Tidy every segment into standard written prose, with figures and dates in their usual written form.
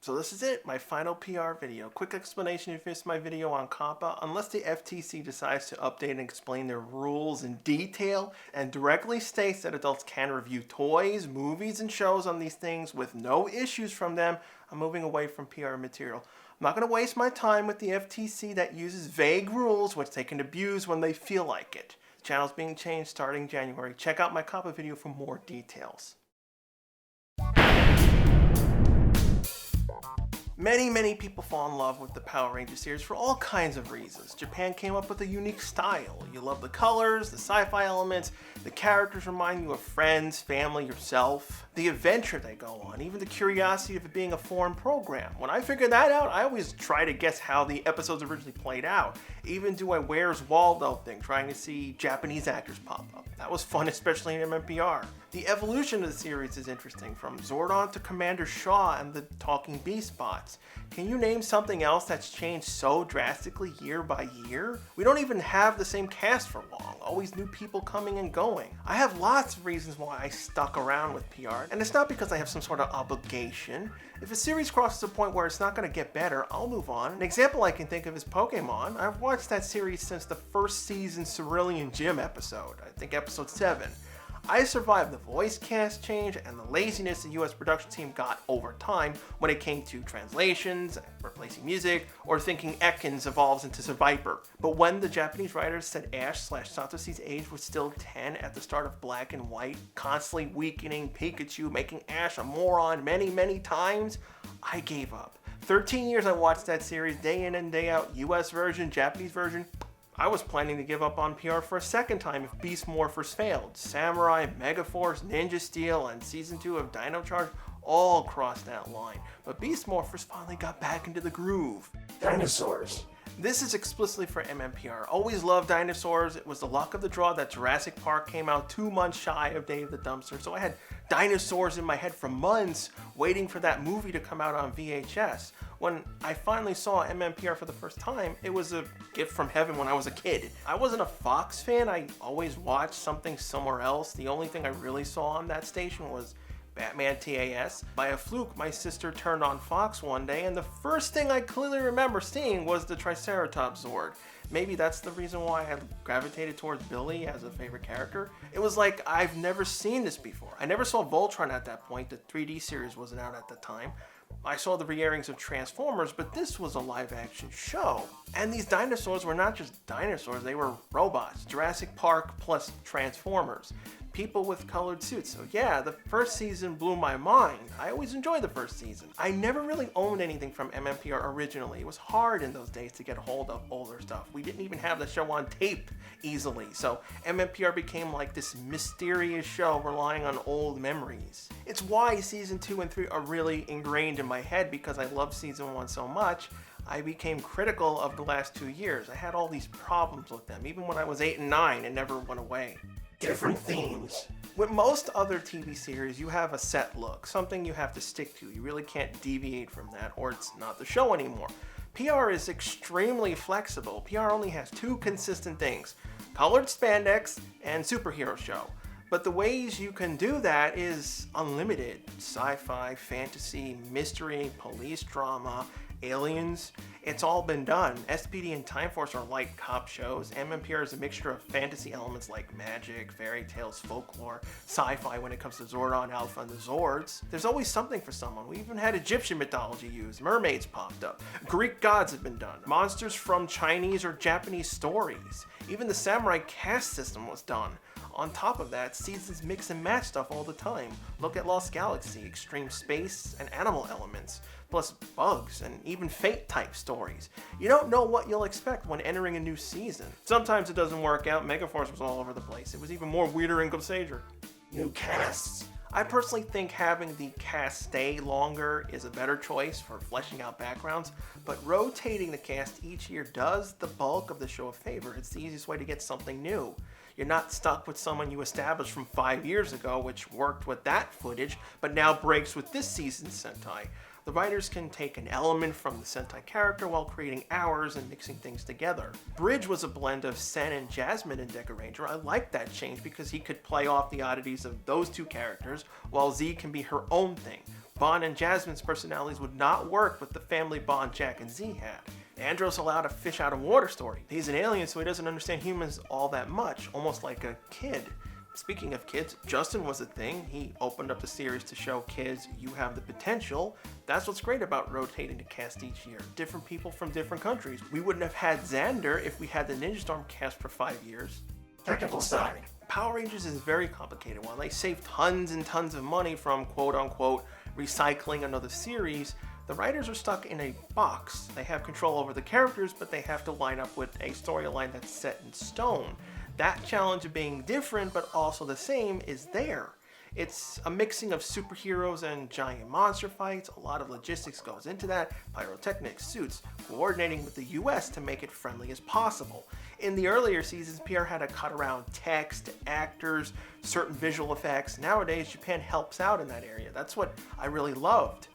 So this is it, my final PR video. Quick explanation if you missed my video on COPPA. Unless the FTC decides to update and explain their rules in detail and directly states that adults can review toys, movies, and shows on these things with no issues from them, I'm moving away from PR material. I'm not going to waste my time with the FTC that uses vague rules which they can abuse when they feel like it. The channel's being changed starting January. Check out my COPPA video for more details. Many people fall in love with the Power Rangers series for all kinds of reasons. Japan came up with a unique style. You love the colors, the sci-fi elements, the characters remind you of friends, family, yourself, the adventure they go on, even the curiosity of it being a foreign program. When I figure that out, I always try to guess how the episodes originally played out. Even do a Where's Waldo thing, trying to see Japanese actors pop up. That was fun, especially in MMPR. The evolution of the series is interesting, from Zordon to Commander Shaw and the Talking Beast bots. Can you name something else that's changed so drastically year by year? We don't even have the same cast for long, always new people coming and going. I have lots of reasons why I stuck around with PR, and it's not because I have some sort of obligation. If a series crosses a point where it's not going to get better, I'll move on. An example I can think of is Pokemon. I've watched that series since the first season Cerulean Gym episode, I think episode 7. I survived the voice cast change and the laziness the US production team got over time when it came to translations, replacing music, or thinking Ekans evolves into Survivor. But when the Japanese writers said Ash/Satoshi's age was still 10 at the start of Black and White, constantly weakening Pikachu, making Ash a moron many times, I gave up. 13 years I watched that series day in and day out, US version, Japanese version. I was planning to give up on PR for a second time if Beast Morphers failed. Samurai, Megaforce, Ninja Steel, and Season 2 of Dino Charge all crossed that line. But Beast Morphers finally got back into the groove. Dinosaurs. This is explicitly for MMPR. Always loved dinosaurs. It was the luck of the draw that Jurassic Park came out 2 months shy of Day of the Dumpster, so I had dinosaurs in my head for months waiting for that movie to come out on VHS. When I finally saw MMPR for the first time, it was a gift from heaven when I was a kid. I wasn't a Fox fan. I always watched something somewhere else. The only thing I really saw on that station was Batman TAS. By a fluke, my sister turned on Fox one day, and the first thing I clearly remember seeing was the Triceratops Zord. Maybe that's the reason why I gravitated towards Billy as a favorite character. It was like, I've never seen this before. I never saw Voltron at that point. The 3D series wasn't out at the time. I saw the re-airings of Transformers, but this was a live-action show. And these dinosaurs were not just dinosaurs, they were robots. Jurassic Park plus Transformers. People with colored suits. So yeah, the first season blew my mind. I always enjoyed the first season. I never really owned anything from MMPR originally. It was hard in those days to get a hold of older stuff. We didn't even have the show on tape easily. So MMPR became like this mysterious show relying on old memories. It's why season 2 and 3 are really ingrained in my head, because I love season 1 so much. I became critical of the last 2 years. I had all these problems with them. Even when I was 8 and 9, it never went away. Different themes. With most other TV series, you have a set look, something you have to stick to. You really can't deviate from that, or it's not the show anymore. PR is extremely flexible. PR only has 2 consistent things: colored spandex and superhero show. But the ways you can do that is unlimited. Sci-fi, fantasy, mystery, police drama, aliens, it's all been done. SPD and Time Force are light cop shows. MMPR is a mixture of fantasy elements like magic, fairy tales, folklore, sci-fi when it comes to Zordon, Alpha, and the Zords. There's always something for someone. We even had Egyptian mythology used. Mermaids popped up. Greek gods have been done. Monsters from Chinese or Japanese stories. Even the samurai caste system was done. On top of that, seasons mix and match stuff all the time. Look at Lost Galaxy, extreme space and animal elements, plus bugs and even fate-type stories. You don't know what you'll expect when entering a new season. Sometimes it doesn't work out. Megaforce was all over the place. It was even more weirder in Ghosager. New casts. I personally think having the cast stay longer is a better choice for fleshing out backgrounds, but rotating the cast each year does the bulk of the show a favor. It's the easiest way to get something new. You're not stuck with someone you established from 5 years ago, which worked with that footage, but now breaks with this season's Sentai. The writers can take an element from the Sentai character while creating ours and mixing things together. Bridge was a blend of Sen and Jasmine in Deca Ranger. I liked that change because he could play off the oddities of those 2 characters, while Z can be her own thing. Bon and Jasmine's personalities would not work with the family bond Jack and Z had. Andros allowed a fish out of water story. He's an alien, so he doesn't understand humans all that much, almost like a kid. Speaking of kids, Justin was a thing. He opened up the series to show kids you have the potential. That's what's great about rotating the cast each year. Different people from different countries. We wouldn't have had Xander if we had the Ninja Storm cast for 5 years. Technical side. Power Rangers is a very complicated one. They save tons and tons of money from quote-unquote recycling another series. The writers are stuck in a box. They have control over the characters, but they have to line up with a storyline that's set in stone. That challenge of being different but also the same is there. It's a mixing of superheroes and giant monster fights. A lot of logistics goes into that. Pyrotechnics, suits, coordinating with the US to make it friendly as possible. In the earlier seasons, PR had to cut around text, actors, certain visual effects. Nowadays, Japan helps out in that area. That's what I really loved.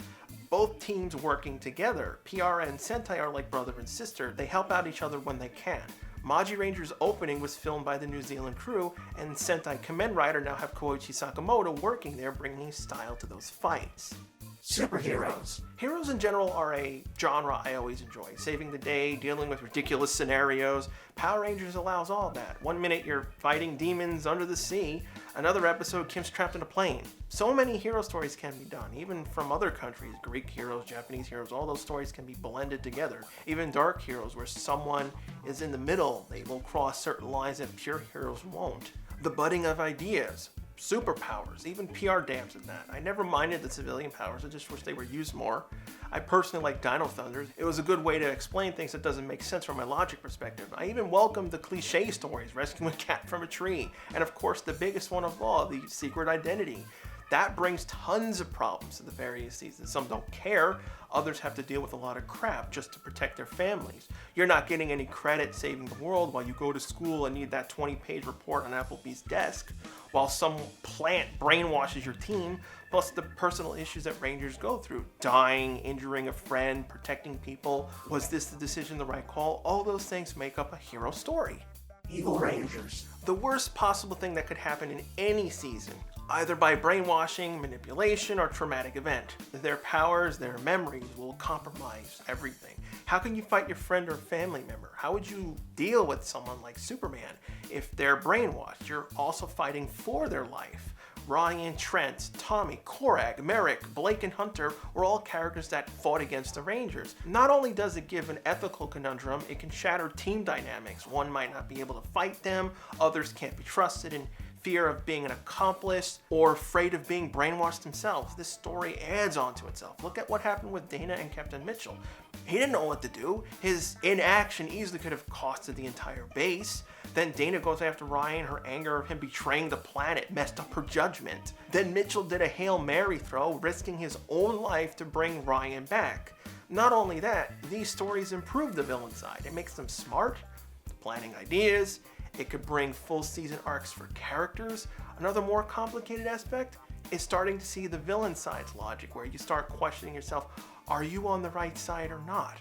Both teams working together. PR and Sentai are like brother and sister. They help out each other when they can. Maji Ranger's opening was filmed by the New Zealand crew, and Sentai Kamen Rider now have Koichi Sakamoto working there, bringing style to those fights. Superheroes. Heroes in general are a genre I always enjoy. Saving the day, dealing with ridiculous scenarios. Power Rangers allows all that. One minute you're fighting demons under the sea, another episode Kim's trapped in a plane. So many hero stories can be done, even from other countries. Greek heroes, Japanese heroes, all those stories can be blended together. Even dark heroes where someone is in the middle, they will cross certain lines that pure heroes won't. The budding of ideas. Superpowers, even PR dabs in that. I never minded the civilian powers, I just wish they were used more. I personally like Dino Thunders. It was a good way to explain things that doesn't make sense from my logic perspective. I even welcomed the cliche stories, rescuing a cat from a tree, and of course the biggest one of all, the secret identity. That brings tons of problems to the various seasons. Some don't care, others have to deal with a lot of crap just to protect their families. You're not getting any credit saving the world while you go to school and need that 20-page report on Applebee's desk, while some plant brainwashes your team, plus the personal issues that Rangers go through. Dying, injuring a friend, protecting people. Was this the decision the right call? All those things make up a hero story. Evil Rangers. The worst possible thing that could happen in any season, either by brainwashing, manipulation, or traumatic event. Their powers, their memories will compromise everything. How can you fight your friend or family member? How would you deal with someone like Superman if they're brainwashed? You're also fighting for their life. Ryan, Trent, Tommy, Korag, Merrick, Blake, and Hunter were all characters that fought against the Rangers. Not only does it give an ethical conundrum, it can shatter team dynamics. One might not be able to fight them, others can't be trusted, and fear of being an accomplice or afraid of being brainwashed themselves. This story adds on to itself. Look at what happened with Dana and Captain Mitchell. He didn't know what to do. His inaction easily could have costed the entire base. Then Dana goes after Ryan. Her anger of him betraying the planet messed up her judgment. Then Mitchell did a Hail Mary throw, risking his own life to bring Ryan back. Not only that, these stories improve the villain side. It makes them smart, planning ideas. It could bring full season arcs for characters. Another more complicated aspect is starting to see the villain side's logic, where you start questioning yourself, are you on the right side or not?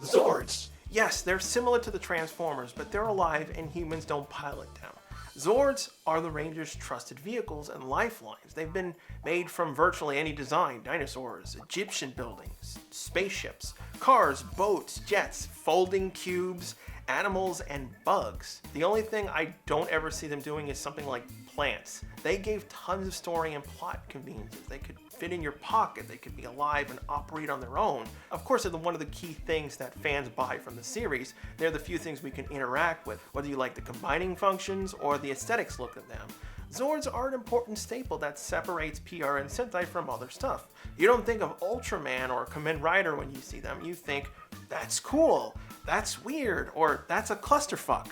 Zords. Yes, they're similar to the Transformers, but they're alive and humans don't pilot them. Zords are the Rangers' trusted vehicles and lifelines. They've been made from virtually any design: dinosaurs, Egyptian buildings, spaceships, cars, boats, jets, folding cubes, animals, and bugs. The only thing I don't ever see them doing is something like plants. They gave tons of story and plot conveniences. They could fit in your pocket, they could be alive and operate on their own. Of course, they're one of the key things that fans buy from the series. They're the few things we can interact with, whether you like the combining functions or the aesthetics look of them. Zords are an important staple that separates PR and Sentai from other stuff. You don't think of Ultraman or Kamen Rider when you see them. You think, that's cool, that's weird, or that's a clusterfuck.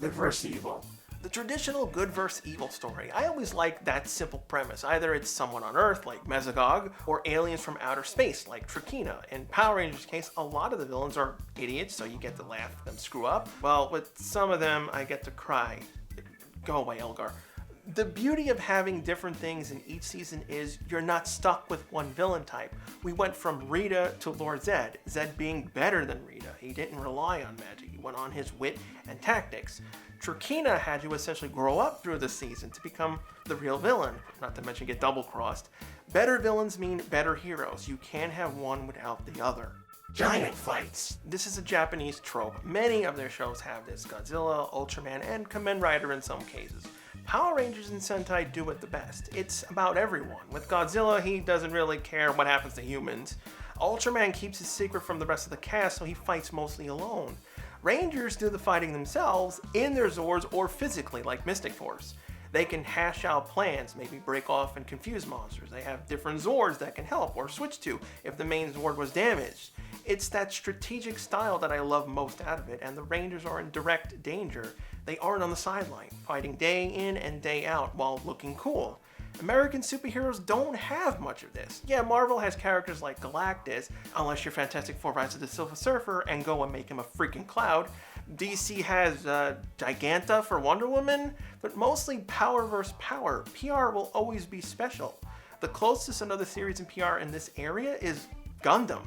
Good versus evil. The traditional good versus evil story. I always like that simple premise. Either it's someone on Earth, like Mesogog, or aliens from outer space, like Trakina. In Power Rangers' case, a lot of the villains are idiots, so you get to laugh at them screw up. Well, with some of them, I get to cry. Go away, Elgar. The beauty of having different things in each season is you're not stuck with one villain type. We went from Rita to Lord Zed, Zed being better than Rita. He didn't rely on magic, he went on his wit and tactics. Trakina had to essentially grow up through the season to become the real villain, not to mention get double-crossed. Better villains mean better heroes. You can't have one without the other. Giant fights. This is a Japanese trope. Many of their shows have this. Godzilla, Ultraman, and Kamen Rider in some cases. Power Rangers and Sentai do it the best. It's about everyone. With Godzilla, he doesn't really care what happens to humans. Ultraman keeps his secret from the rest of the cast, so he fights mostly alone. Rangers do the fighting themselves in their Zords or physically, like Mystic Force. They can hash out plans, maybe break off and confuse monsters. They have different Zords that can help or switch to if the main Zord was damaged. It's that strategic style that I love most out of it, and the Rangers are in direct danger. They aren't on the sideline, fighting day in and day out while looking cool. American superheroes don't have much of this. Yeah, Marvel has characters like Galactus, unless you're Fantastic Four Rise of the Silver Surfer and go and make him a freaking cloud. DC has Giganta for Wonder Woman, but mostly power versus power. PR will always be special. The closest another series in PR in this area is Gundam.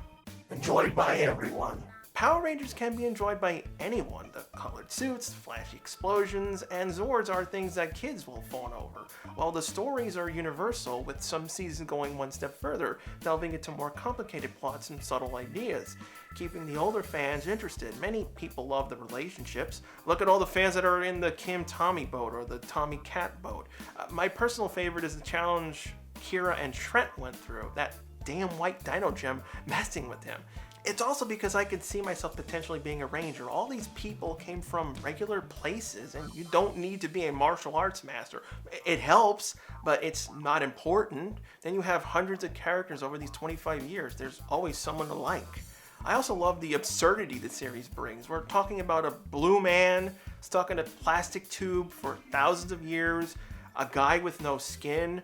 Enjoyed by everyone. Power Rangers can be enjoyed by anyone. The colored suits, flashy explosions, and Zords are things that kids will fawn over, while the stories are universal, with some seasons going one step further, delving into more complicated plots and subtle ideas, keeping the older fans interested. Many people love the relationships. Look at all the fans that are in the Kim-Tommy boat or the Tommy-Cat boat. My personal favorite is the challenge Kira and Trent went through, that damn white dino gem messing with him. It's also because I could see myself potentially being a ranger. All these people came from regular places, and you don't need to be a martial arts master. It helps, but it's not important. Then you have hundreds of characters over these 25 years. There's always someone to like. I also love the absurdity the series brings. We're talking about a blue man stuck in a plastic tube for thousands of years, a guy with no skin,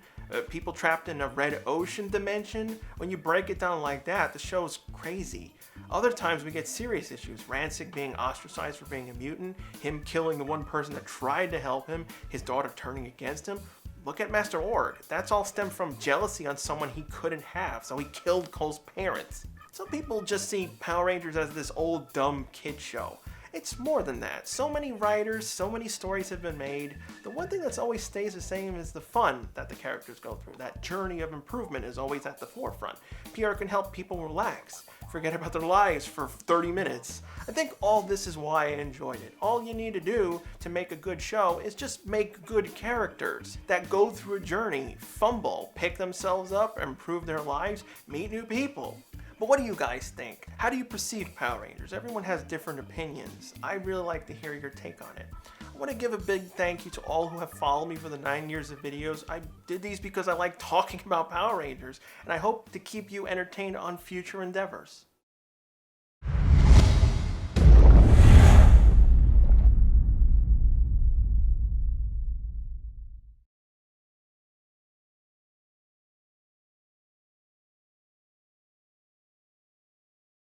people trapped in a red ocean dimension. When you break it down like that, the show's crazy. Other times we get serious issues. Rancic being ostracized for being a mutant, him killing the one person that tried to help him, his daughter turning against him. Look at Master Org. That's all stemmed from jealousy on someone he couldn't have, so he killed Cole's parents. Some people just see Power Rangers as this old dumb kid show. It's more than that. So many writers, so many stories have been made. The one thing that's always stays the same is the fun that the characters go through. That journey of improvement is always at the forefront. PR can help people relax, forget about their lives for 30 minutes. I think all this is why I enjoyed it. All you need to do to make a good show is just make good characters that go through a journey, fumble, pick themselves up, improve their lives, meet new people. But what do you guys think? How do you perceive Power Rangers? Everyone has different opinions. I'd really like to hear your take on it. I want to give a big thank you to all who have followed me for the 9 years of videos. I did these because I like talking about Power Rangers, and I hope to keep you entertained on future endeavors.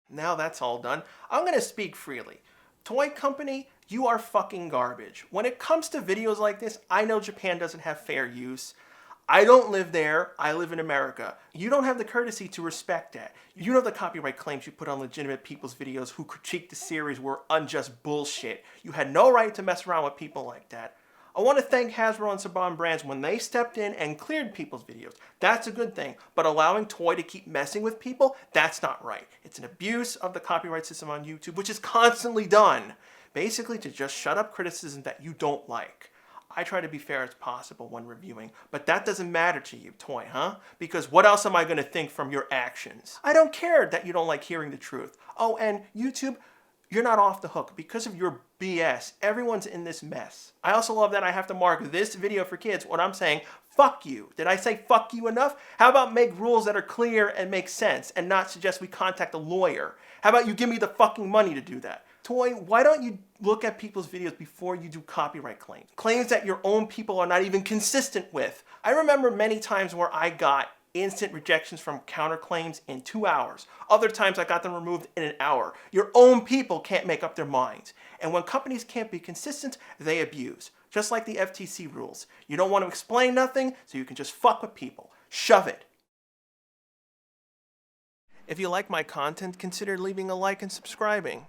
Now that's all done, I'm gonna speak freely. Toy company, you are fucking garbage. When it comes to videos like this, I know Japan doesn't have fair use. I don't live there, I live in America. You don't have the courtesy to respect that. You know the copyright claims you put on legitimate people's videos who critique the series were unjust bullshit. You had no right to mess around with people like that. I want to thank Hasbro and Saban Brands when they stepped in and cleared people's videos. That's a good thing, but allowing Toy to keep messing with people, that's not right. It's an abuse of the copyright system on YouTube, which is constantly done. Basically to just shut up criticism that you don't like. I try to be fair as possible when reviewing, but that doesn't matter to you, Toy, huh? Because what else am I going to think from your actions? I don't care that you don't like hearing the truth. Oh, and YouTube, you're not off the hook. Because of your BS, everyone's in this mess. I also love that I have to mark this video for kids when I'm saying, fuck you. Did I say fuck you enough? How about make rules that are clear and make sense and not suggest we contact a lawyer? How about you give me the fucking money to do that? Toy, why don't you look at people's videos before you do copyright claims? Claims that your own people are not even consistent with. I remember many times where I got instant rejections from counterclaims in 2 hours. Other times I got them removed in an hour. Your own people can't make up their minds. And when companies can't be consistent, they abuse. Just like the FTC rules. You don't want to explain nothing, so you can just fuck with people. Shove it. If you like my content, consider leaving a like and subscribing.